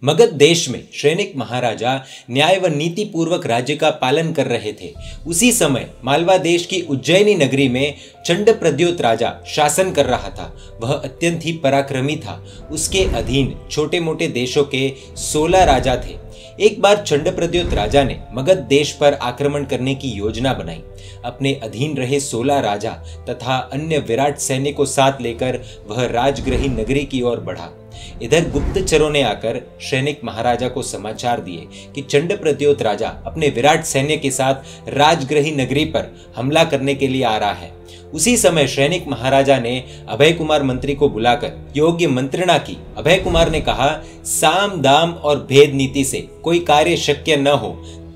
मगध देश में सैनिक महाराजा न्याय व नीति पूर्वक राज्य का पालन कर रहे थे। उसी समय मालवा देश की उज्जैनी नगरी में चंडप्रद्योत राजा शासन कर रहा था। वह अत्यंत ही पराक्रमी था। उसके अधीन छोटे मोटे देशों के 16 राजा थे। एक बार चंडप्रद्योत राजा ने मगध देश पर आक्रमण करने की योजना बनाई। अपने अधीन रहे 16 राजा तथा अन्य विराट सैन्य को साथ लेकर वह राजगृही नगरी की ओर बढ़ा। इधर गुप्तचरों ने आकर सैनिक महाराजा को समाचार दिए कि चंडप्रद्योत राजा अपने विराट सैन्य के साथ राजगृही नगरी पर हमला करने के लिए आ रहा है। उसी समय सैनिक महाराजा ने अभय कुमार मंत्री को बुलाकर योग्य मंत्रणा की। अभय कुमार ने कहा, साम दाम और भेद नीति से कोई कार्य शक्य न हो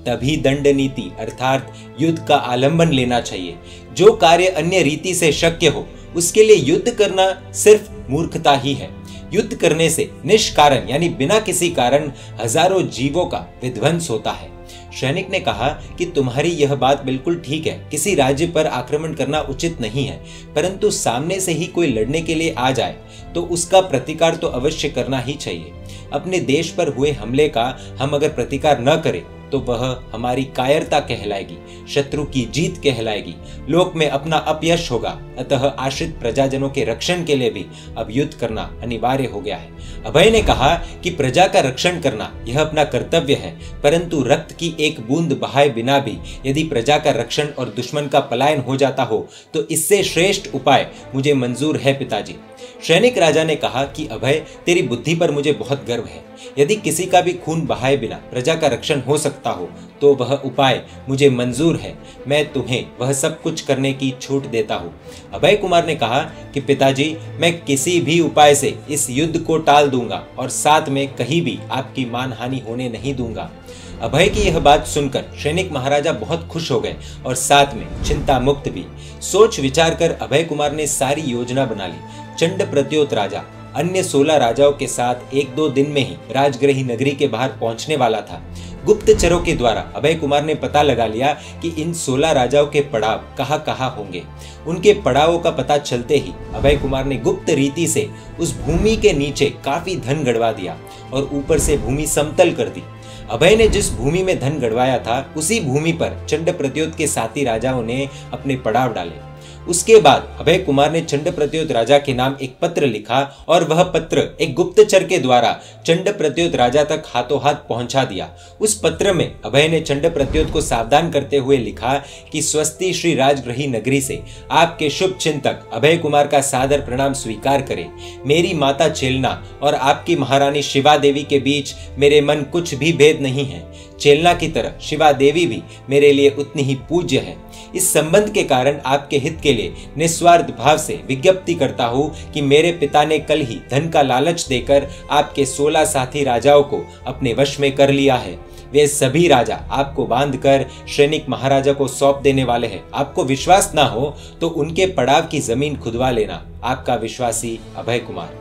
तभी दंड नीति अर्थात युद्ध का आलंबन लेना चाहिए। जो कार्य अन्य रीति से शक्य हो उसके लिए युद्ध करना सिर्फ मूर्खता ही है। युद्ध करने से निष्कारण यानी बिना किसी कारण हजारों जीवों का विध्वंस होता है। सैनिक ने कहा कि तुम्हारी यह बात बिल्कुल ठीक है, किसी राज्य पर आक्रमण करना उचित नहीं है, परंतु सामने से ही कोई लड़ने के लिए आ जाए तो उसका प्रतिकार तो अवश्य करना ही चाहिए। अपने देश पर हुए हमले का हम अगर प्रतिकार न करें तो वह हमारी कायरता कहलाएगी, शत्रु की जीत कहलाएगी, लोक में अपना अपयश होगा। अतः आश्रित प्रजाजनों के रक्षण के लिए भी अब युद्ध करना अनिवार्य हो गया है। अभय ने कहा कि प्रजा का रक्षण करना यह अपना कर्तव्य है, परंतु रक्त की एक बूंद बहाए बिना भी यदि प्रजा का रक्षण और दुश्मन का पलायन हो जाता हो तो इससे श्रेष्ठ उपाय मुझे मंजूर है पिताजी। सैनिक राजा ने कहा कि अभय, तेरी बुद्धि पर मुझे बहुत गर्व है। यदि किसी का भी खून बहाए बिना प्रजा का रक्षण हो सकता हो तो वह उपाय मुझे मंजूर है। मैं तुम्हें वह सब कुछ करने की छूट देता हूँ। अभय कुमार ने कहा कि पिताजी, मैं किसी भी उपाय से इस युद्ध को टाल दूंगा और साथ में कहीं भी आपकी मानहानि होने नहीं दूंगा। अभय की यह बात सुनकर सैनिक महाराजा बहुत खुश हो गए और साथ में चिंता मुक्त भी। सोच विचार कर अभय कुमार ने सारी योजना बना ली। चंडप्रद्योत राजा अन्य 16 राजाओं के साथ 1-2 दिन में ही राजगृही नगरी के बाहर पहुंचने वाला था। गुप्तचरों के द्वारा अभय कुमार ने पता लगा लिया कि इन 16 राजाओं के पड़ाव कहाँ कहाँ होंगे। उनके पड़ावों का पता चलते ही अभय कुमार ने गुप्त रीति से उस भूमि के नीचे काफी धन गड़वा दिया और ऊपर से भूमि समतल कर दी। अभय ने जिस भूमि में धन गड़वाया था उसी भूमि पर चंडप्रद्योत के साथी राजाओं ने अपने पड़ाव डाले। उसके बाद अभय कुमार ने चंडप्रद्योत राजा के नाम एक पत्र लिखा और वह पत्र एक गुप्तचर के द्वारा चंडप्रद्योत राजा तक हाथों हाथ पहुंचा दिया। उस पत्र में अभय ने चंडप्रद्योत को सावधान करते हुए लिखा कि स्वस्ति श्री राजगृही नगरी से आपके शुभ चिंतक अभय कुमार का सादर प्रणाम स्वीकार करें। मेरी माता चेलना और आपकी महारानी शिवा देवी के बीच मेरे मन कुछ भी भेद नहीं है। चेलना की तरह शिवा देवी भी मेरे लिए उतनी ही पूज्य है। इस संबंध के कारण आपके हित के लिए निस्वार्थ भाव से विज्ञप्ति करता हूँ कि मेरे पिता ने कल ही धन का लालच देकर आपके 16 साथी राजाओं को अपने वश में कर लिया है। वे सभी राजा आपको बांधकर सैनिक महाराजा को सौंप देने वाले हैं। आपको विश्वास ना हो तो उनके पड़ाव की जमीन खुदवा लेना। आपका विश्वासी अभय कुमार।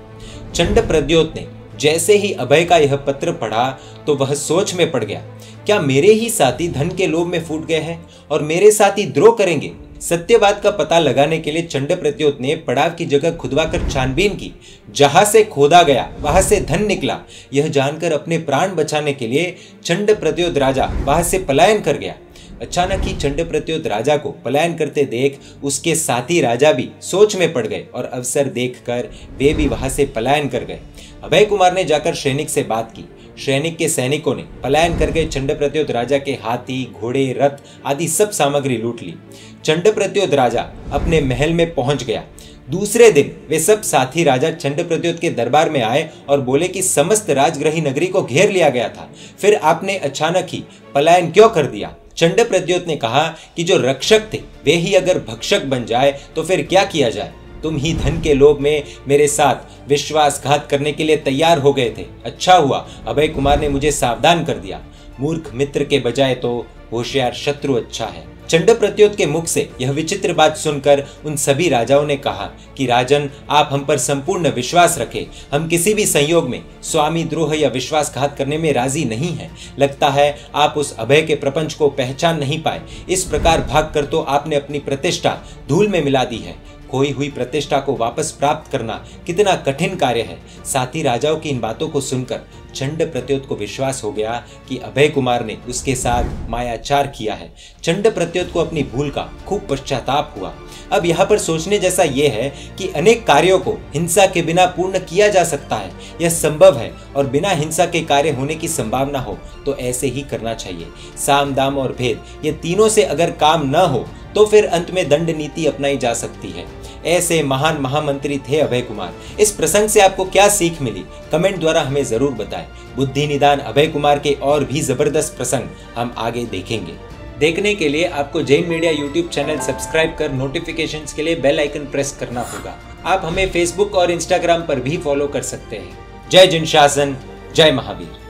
चंडप्रद्योत ने जैसे ही अभय का यह पत्र पढ़ा तो वह सोच में पड़ गया। क्या मेरे ही साथी धन के लोभ में फूट गए हैं और मेरे साथी द्रोह करेंगे? सत्यवाद का पता लगाने के लिए चंडप्रद्योत ने पड़ाव की जगह खुदवाकर छानबीन की। जहां से खोदा गया वहां से धन निकला। यह जानकर अपने प्राण बचाने के लिए चंडप्रद्योत राजा वहां से पलायन कर गया। अचानक ही चंडप्रद्योत राजा को पलायन करते देख उसके साथी राजा भी सोच में पड़ गए और अवसर देखकर वे भी वहां से पलायन कर गए। अभय कुमार ने जाकर सैनिक से बात की। सैनिक के सैनिकों ने पलायन करके चंडप्रद्योत राजा के हाथी, घोड़े, रथ आदि सब सामग्री लूट ली। चंडप्रद्योत राजा अपने महल में पहुंच गया। दूसरे दिन वे सब साथी राजा चंडप्रद्योत के दरबार में आए और बोले कि समस्त राजगृही नगरी को घेर लिया गया था, फिर आपने अचानक ही पलायन क्यों कर दिया? चंडप्रद्योत ने कहा कि जो रक्षक थे वे ही अगर भक्षक बन जाए तो फिर क्या किया जाए? तुम ही धन के लोभ में मेरे साथ विश्वासघात करने के लिए तैयार हो गए थे। अच्छा हुआ अभय कुमार ने मुझे सावधान कर दिया। मूर्ख मित्र के बजाय तो होशियार शत्रु अच्छा है। चंडप्रद्योत के मुख से यह विचित्र बात सुनकर उन सभी राजाओं ने कहा कि राजन, आप हम पर संपूर्ण विश्वास रखें। हम किसी भी संयोग में स्वामी द्रोह या विश्वासघात करने में राजी नहीं हैं। लगता है आप उस अभय के प्रपंच को पहचान नहीं पाए। इस प्रकार भागकर तो आपने अपनी प्रतिष्ठा धूल में मिला दी है। खोई हुई प्रतिष्ठा को वापस प्राप्त करना कितना कठिन कार्य है। साथ ही राजाओं की इन बातों को सुनकर चंड प्रत्युत को विश्वास हो गया कि अभय कुमार ने उसके साथ मायाचार किया है। चंड प्रत्युत को अपनी भूल का खूब पश्चाताप हुआ। अब यहाँ पर सोचने जैसा यह है कि अनेक कार्यों को हिंसा के बिना पूर्ण किया जा सकता है, यह संभव है और बिना हिंसा के कार्य होने की संभावना हो तो ऐसे ही करना चाहिए। साम दाम और भेद ये तीनों से अगर काम न हो तो फिर अंत में दंड नीति अपनाई जा सकती है। ऐसे महान महामंत्री थे अभय कुमार। इस प्रसंग से आपको क्या सीख मिली, कमेंट द्वारा हमें जरूर बताएं। बुद्धि निदान अभय कुमार के और भी जबरदस्त प्रसंग हम आगे देखेंगे। देखने के लिए आपको Jain media YouTube channel subscribe कर नोटिफिकेशंस के लिए बेल आइकन प्रेस करना होगा। आप हमें फेसबुक और इंस्टाग्राम पर भी फॉलो कर सकते हैं। जय जिन शासन, जय महावीर।